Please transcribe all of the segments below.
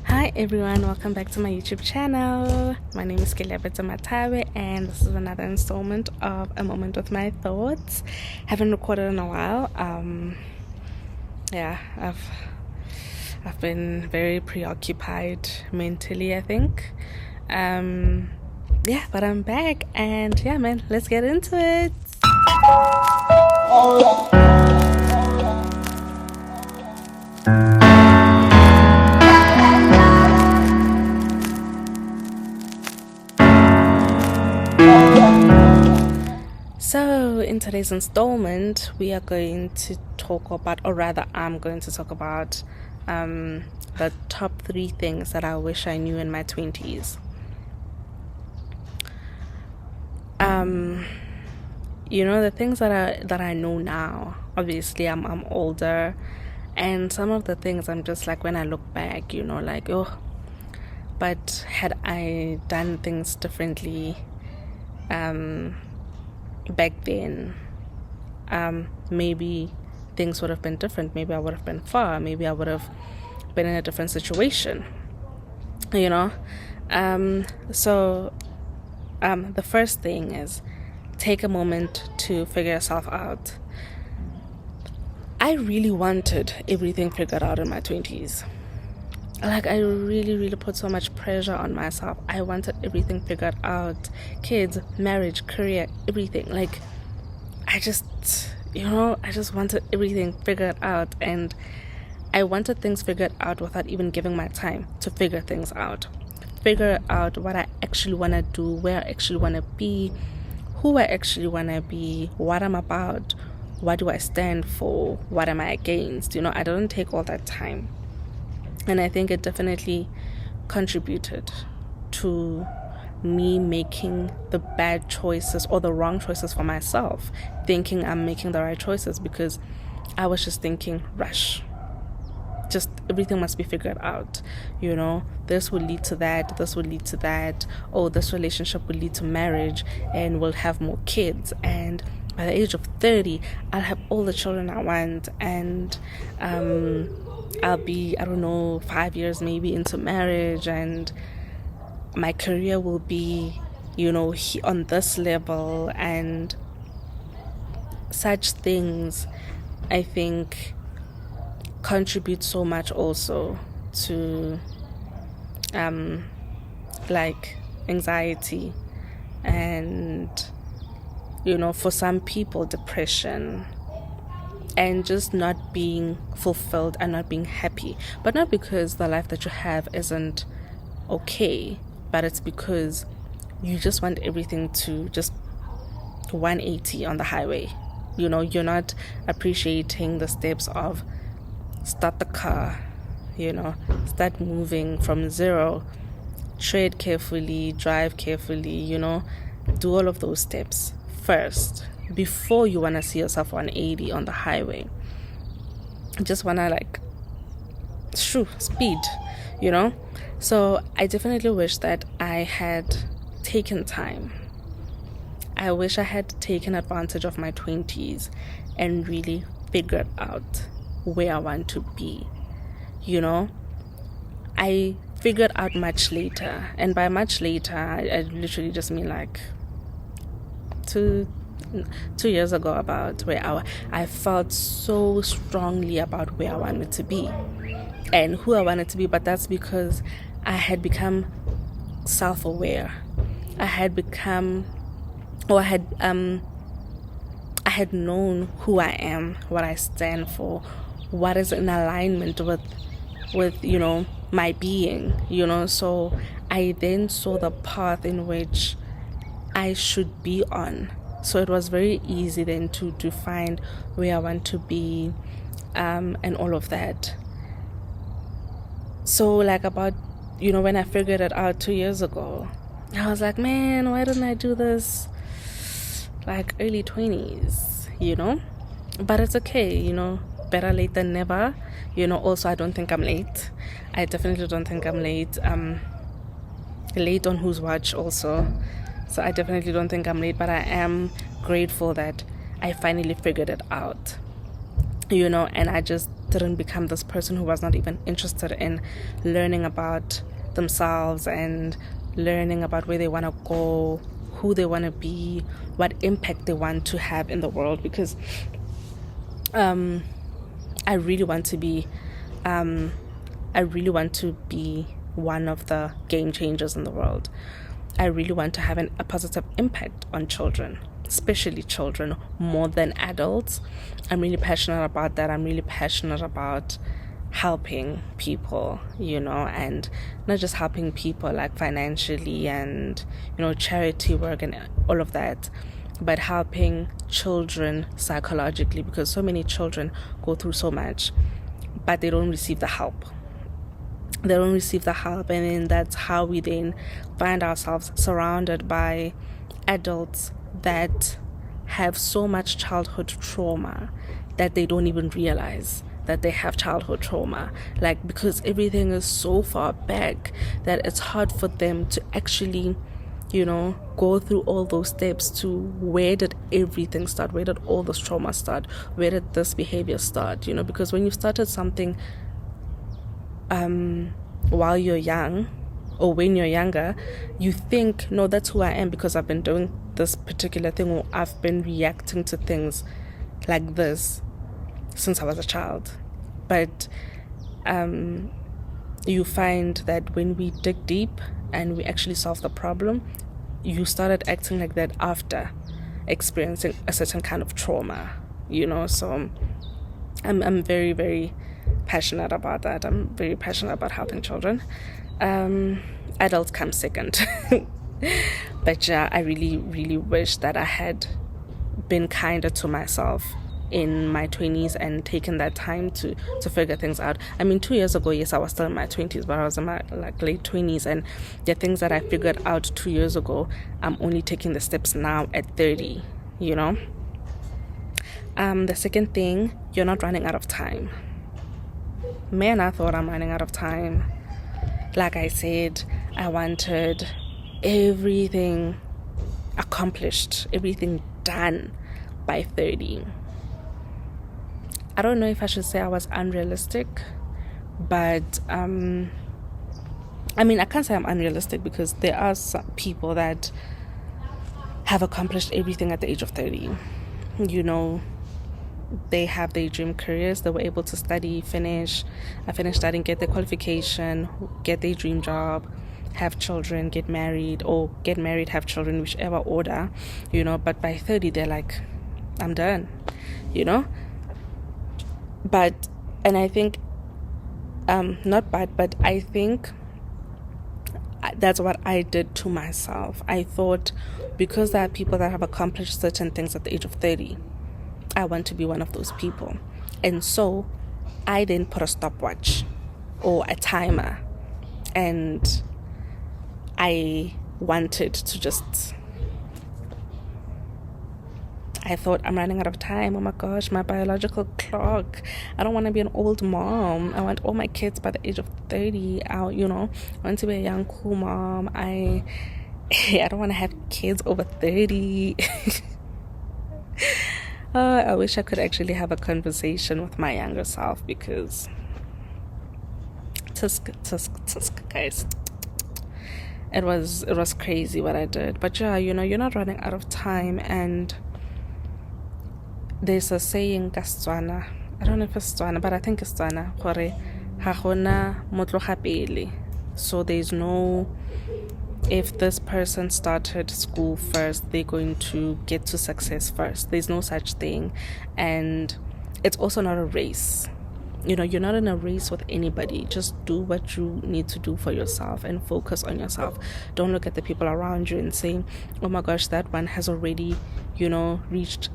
Hi everyone, welcome back to my YouTube channel. My name is Kelebeta Matawe and this is another installment of A Moment with My Thoughts. Haven't recorded in a while. I've been very preoccupied mentally, I think. But I'm back and yeah man, let's get into it. So in today's installment, we are going to talk about, or rather I'm going to talk about the top 3 things that I wish I knew in my 20s. The things that I know now. Obviously, I'm older, and some of the things I'm just like, when I look back, like, oh, but had I done things differently back then, maybe things would have been different. Maybe I would have been far. Maybe I would have been in a different situation. The first thing is take a moment to figure yourself out. I really wanted everything figured out in my 20s. Like, I really, really put so much pressure on myself. I wanted everything figured out. Kids, marriage, career, everything. Like, I just wanted everything figured out. And I wanted things figured out without even giving my time to figure things out. Figure out what I actually want to do, where I actually want to be, who I actually want to be, what I'm about, what do I stand for, what am I against. I didn't take all that time. And I think it definitely contributed to me making the bad choices or the wrong choices for myself, thinking I'm making the right choices because I was just thinking, rush. Just everything must be figured out. This will lead to that, this will lead to that. Oh, this relationship will lead to marriage and we'll have more kids. And by the age of 30, I'll have all the children I want. And I'll be, 5 years maybe into marriage, and my career will be, on this level, and such things, I think, contribute so much also to, like, anxiety and, for some people, depression. And just not being fulfilled and not being happy. But not because the life that you have isn't okay, but it's because you just want everything to just 180 on the highway. You're not appreciating the steps of start the car, start moving from zero, tread carefully, drive carefully, do all of those steps first before you want to see yourself 180 on the highway. You just want to speed, So I definitely wish that I had taken time. I wish I had taken advantage of my 20s and really figured out where I want to be. I figured out much later, and by much later I literally just mean like 2 years ago, about where I felt so strongly about where I wanted to be and who I wanted to be. But that's because I had become self-aware. I had known who I am, what I stand for, what is in alignment with my being, So I then saw the path in which I should be on. So it was very easy then to find where I want to be, and all of that. So about, when I figured it out 2 years ago, I was like, man, why didn't I do this like early 20s, But it's okay, better late than never. Also, I don't think I'm late. I definitely don't think I'm late. Late on whose watch also. So I definitely don't think I'm late, but I am grateful that I finally figured it out. and I just didn't become this person who was not even interested in learning about themselves and learning about where they want to go, who they want to be, what impact they want to have in the world, because I really want to be one of the game changers in the world. I really want to have a positive impact on children, especially children, more than adults. I'm really passionate about that. I'm really passionate about helping people, and not just helping people like financially and, charity work and all of that, but helping children psychologically, because so many children go through so much, but they don't receive the help. And then that's how we then find ourselves surrounded by adults that have so much childhood trauma that they don't even realize that they have childhood trauma, because everything is so far back that it's hard for them to actually go through all those steps to where did everything start, where did all this trauma start, where did this behavior start, because when you started something while you're young, or when you're younger, you think, no, that's who I am because I've been doing this particular thing, or I've been reacting to things like this since I was a child. But you find that when we dig deep and we actually solve the problem, you started acting like that after experiencing a certain kind of trauma, so I'm very, very passionate about that. I'm very passionate about helping children. Adults come second. But yeah, I really, really wish that I had been kinder to myself in my 20s and taken that time to figure things out. 2 years ago, yes, I was still in my 20s, but I was in my late 20s, and the things that I figured out 2 years ago, I'm only taking the steps now at 30, The second thing, you're not running out of time. Man, I thought I'm running out of time. Like I said, I wanted everything accomplished, everything done by 30. I don't know if I should say I was unrealistic, but I can't say I'm unrealistic, because there are some people that have accomplished everything at the age of 30. They have their dream careers. They were able to finish studying, get their qualification, get their dream job, have children, get married, have children, whichever order, but by 30, they're like, I'm done, But, and I think, but I think that's what I did to myself. I thought, because there are people that have accomplished certain things at the age of 30, I want to be one of those people. And so I then put a stopwatch or a timer, and I wanted to I thought, I'm running out of time. Oh my gosh, my biological clock. I don't want to be an old mom. I want all my kids by the age of 30 out, I want to be a young, cool mom. I don't want to have kids over 30. I wish I could actually have a conversation with my younger self, because tisk, guys. It was crazy what I did. But yeah, you're not running out of time. And there's a saying, Kastswana, I don't know if it's Tswana, but I think it's Tswana, gore ha gona motloga pele. So there's no, if this person started school first, they're going to get to success first. There's no such thing. And it's also not a race. You're not in a race with anybody. Just do what you need to do for yourself and focus on yourself. Don't look at the people around you and say, oh my gosh, that one has already, reached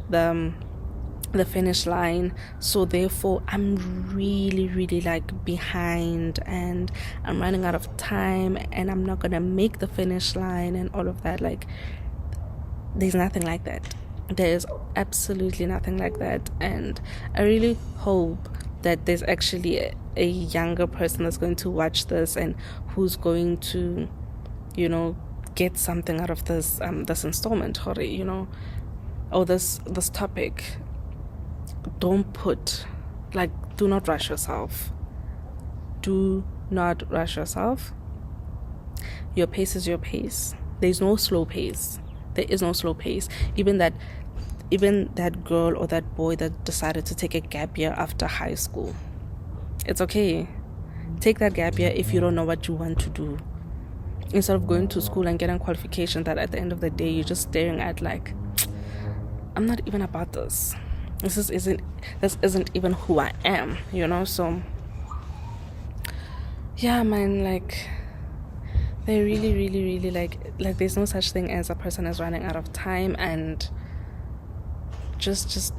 the finish line, so therefore I'm really, really behind, and I'm running out of time, and I'm not gonna make the finish line, and all of that. There's nothing like that. There's absolutely nothing like that. And I really hope that there's actually a younger person that's going to watch this and who's going to get something out of this installment, or this topic. Don't put Like, do not rush yourself. Do not rush yourself. Your pace is your pace. There's no slow pace. There is no slow pace. Even that girl or that boy that decided to take a gap year after high school, it's okay. Take that gap year if you don't know what you want to do. Instead of going to school and getting qualification that at the end of the day you're just staring at like, I'm not even about this. This isn't even who I am, So yeah, man, like, they really, really, really like there's no such thing as a person is running out of time, and just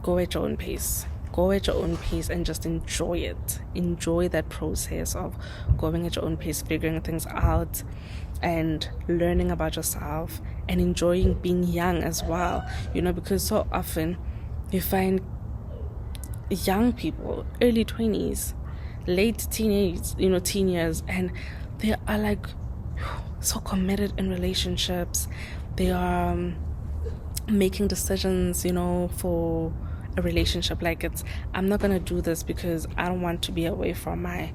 go at your own pace. Go at your own pace and just enjoy it. Enjoy that process of going at your own pace, figuring things out and learning about yourself, and enjoying being young as well, because so often you find young people, early 20s, late teenage, teen years, and they are like so committed in relationships. They are making decisions, for a relationship. Like, I'm not gonna do this because I don't want to be away from my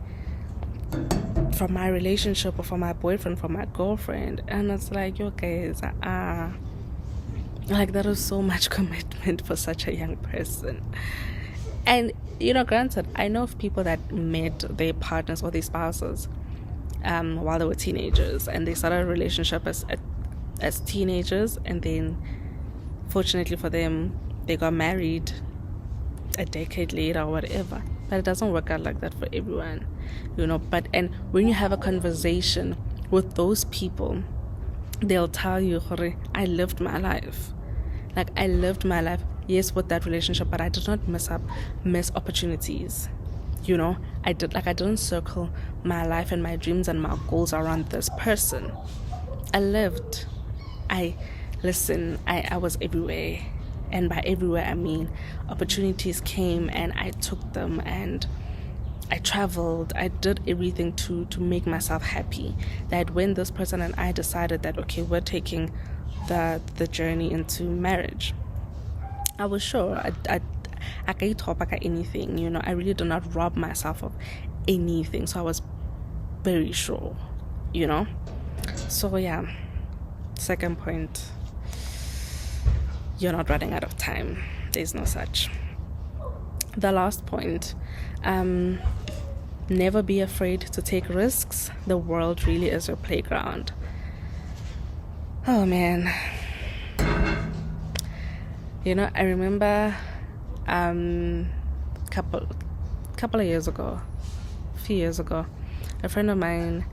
relationship, or from my boyfriend, from my girlfriend. And it's like, yo guys, like, that is so much commitment for such a young person. And granted, I know of people that met their partners or their spouses while they were teenagers, and they started a relationship as teenagers, and then fortunately for them they got married a decade later or whatever. But it doesn't work out like that for everyone, but and when you have a conversation with those people, they'll tell you, I lived my life. Like, I lived my life, yes, with that relationship, but I did not miss opportunities. I didn't circle my life and my dreams and my goals around this person. I lived. I was everywhere. And by everywhere, I mean opportunities came and I took them, and I traveled. I did everything to make myself happy. That when this person and I decided that, okay, we're taking the journey into marriage, I was sure I can't talk about anything, I really do not rob myself of anything. So I was very sure, So yeah, second point, you're not running out of time. There's no such. The last point, never be afraid to take risks. The world really is your playground. Oh man. I remember couple of years ago, a few years ago, a friend of mine,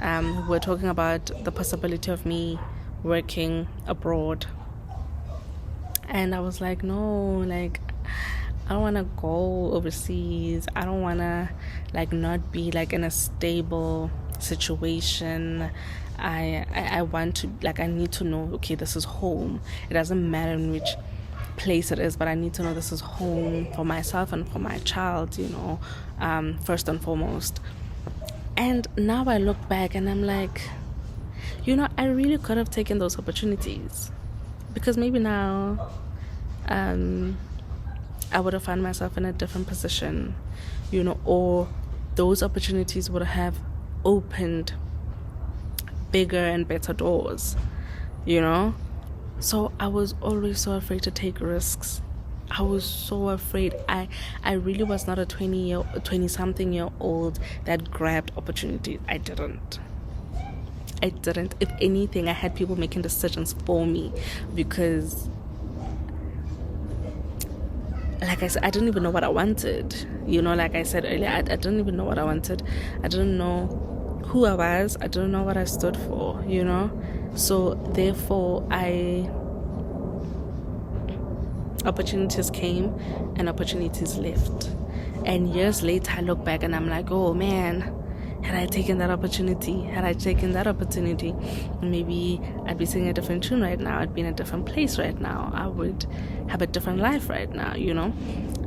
we were talking about the possibility of me working abroad. And I was like, no, like, I don't want to go overseas. I don't want to, like, not be, like, in a stable situation. I want to, like, I need to know, okay, this is home. It doesn't matter in which place it is, but I need to know this is home for myself and for my child, first and foremost. And now I look back and I'm like, I really could have taken those opportunities, because maybe now I would have found myself in a different position, or those opportunities would have opened bigger and better doors, So I was always so afraid to take risks. I was so afraid. I really was not a 20-something year old that grabbed opportunities. I didn't. If anything, I had people making decisions for me, because, like I said, I didn't even know what I wanted. Like I said earlier, I didn't even know what I wanted. I didn't know who I was. I didn't know what I stood for, So therefore, opportunities came and opportunities left. And years later, I look back and I'm like, oh man, had I taken that opportunity, maybe I'd be singing a different tune right now. I'd be in a different place right now. I would have a different life right now,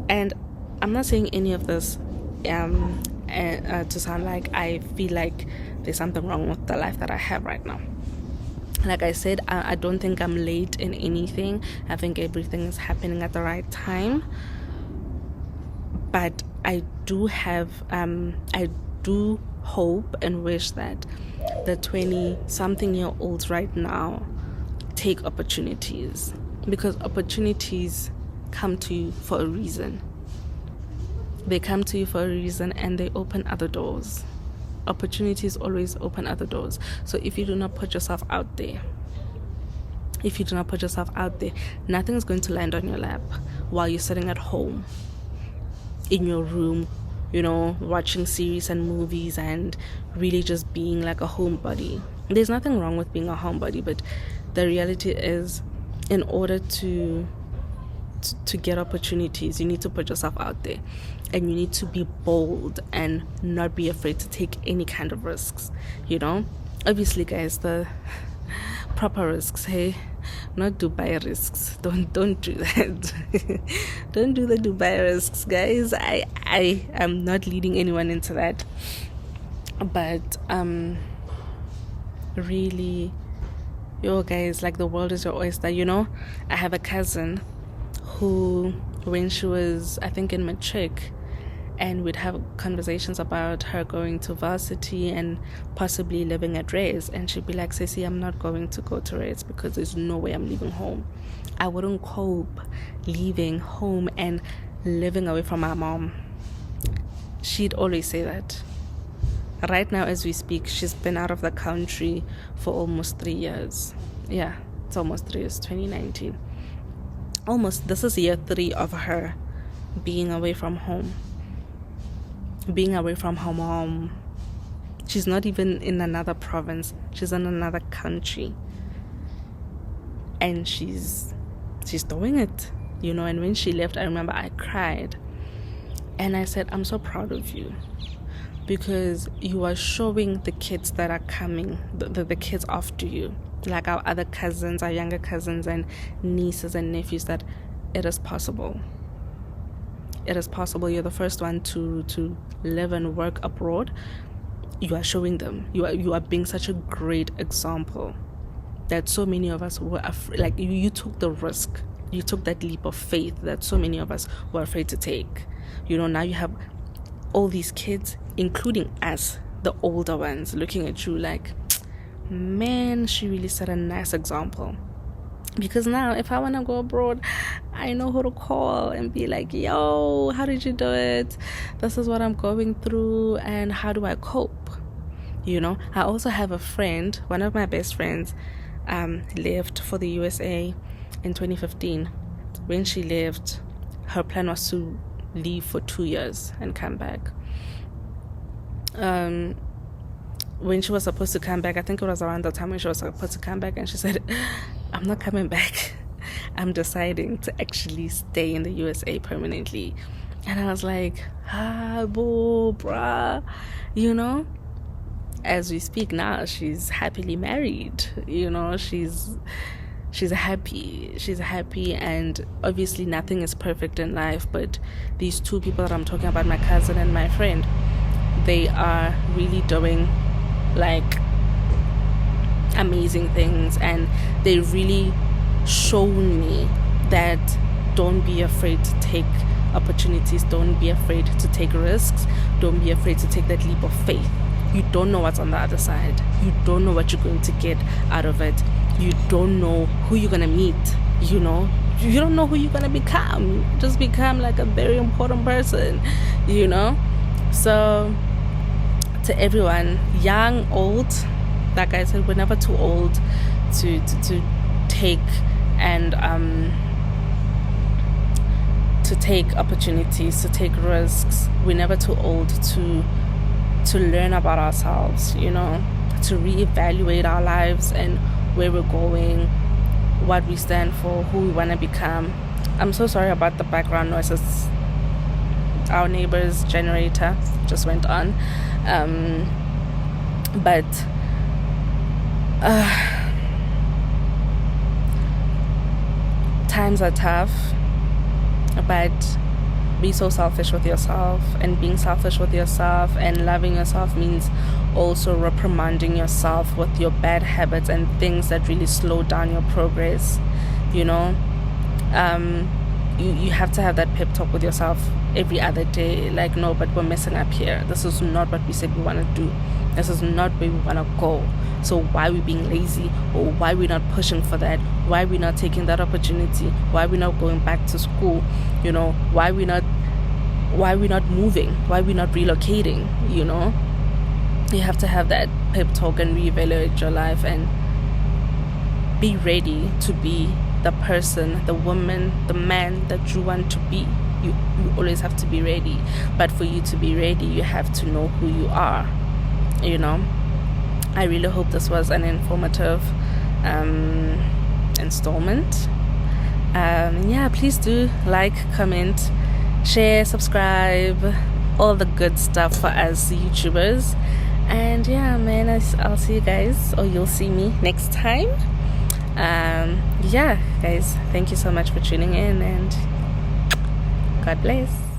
And I'm not saying any of this to sound like I feel like there's something wrong with the life that I have right now. Like I said, I don't think I'm late in anything. I think everything is happening at the right time. But I do hope and wish that the 20-something-year-olds right now take opportunities, because opportunities come to you for a reason. They come to you for a reason, and they open other doors. Opportunities always open other doors. So if you do not put yourself out there, nothing is going to land on your lap while you're sitting at home in your room, watching series and movies and really just being like a homebody. There's nothing wrong with being a homebody, but the reality is, in order to get opportunities, you need to put yourself out there, and you need to be bold and not be afraid to take any kind of risks. Obviously, guys, the proper risks, hey, not Dubai risks. Don't do that. Don't do the Dubai risks, guys. I am not leading anyone into that, but really, guys, like, the world is your oyster. I have a cousin who, when she was, I think, in matric, and we'd have conversations about her going to varsity and possibly living at Reyes, and she'd be like, Sissy, I'm not going to go to Reyes because there's no way I'm leaving home. I wouldn't cope leaving home and living away from my mom. She'd always say that. Right now, as we speak, she's been out of the country for almost 3 years. Yeah, it's almost 3 years, 2019. This is year 3 of her being away from home. Being away from her mom. She's not even in another province. She's in another country. And she's doing it, and when she left, I remember I cried. And I said, I'm so proud of you, because you are showing the kids that are coming, the kids after you, like our other cousins, our younger cousins and nieces and nephews, that it is possible. It is possible. You're the first one to live and work abroad. You are showing them. You are being such a great example that so many of us were afraid. Like, you took the risk. You took that leap of faith that so many of us were afraid to take. Now you have all these kids, including us, the older ones, looking at you like, man, she really set a nice example. Because now, if I want to go abroad, I know who to call and be like, yo, how did you do it? This is what I'm going through, and how do I cope? I also have a friend, one of my best friends, left for the USA in 2015. When she left, her plan was to leave for 2 years and come back. When she was supposed to come back, I think it was around the time when she was supposed to come back, and she said, I'm not coming back. I'm deciding to actually stay in the USA permanently. And I was like, boo, bruh. As we speak now, she's happily married. She's happy, and obviously nothing is perfect in life, but these two people that I'm talking about, my cousin and my friend, they are really doing like amazing things, and they really shown me that don't be afraid to take opportunities, don't be afraid to take risks, don't be afraid to take that leap of faith. You don't know what's on the other side. You don't know what you're going to get out of it. You don't know who you're going to meet. You don't know who you're going to become. Just become like a very important person, So to everyone, young, old, like I said, we're never too old to take and to take opportunities, to take risks. We're never too old to learn about ourselves, to reevaluate our lives and where we're going, what we stand for, who we want to become. I'm so sorry about the background noises. Our neighbor's generator just went on. But times are tough, but be so selfish with yourself, and being selfish with yourself and loving yourself means also reprimanding yourself with your bad habits and things that really slow down your progress. You you have to have that pep talk with yourself every other day, like, no, but we're messing up here. This is not what we said we want to do. This is not where we want to go. So why are we being lazy, or why are we not pushing for that? Why are we not taking that opportunity? Why are we not going back to school? Why are we not moving? Why are we not relocating? You have to have that pep talk and reevaluate your life and be ready to be the person, the woman, the man that you want to be. You always have to be ready. But for you to be ready, you have to know who you are. I really hope this was an informative installment. Please do like, comment, share, subscribe, all the good stuff for us YouTubers. And I'll see you guys, or you'll see me next time. Guys, thank you so much for tuning in, and God bless.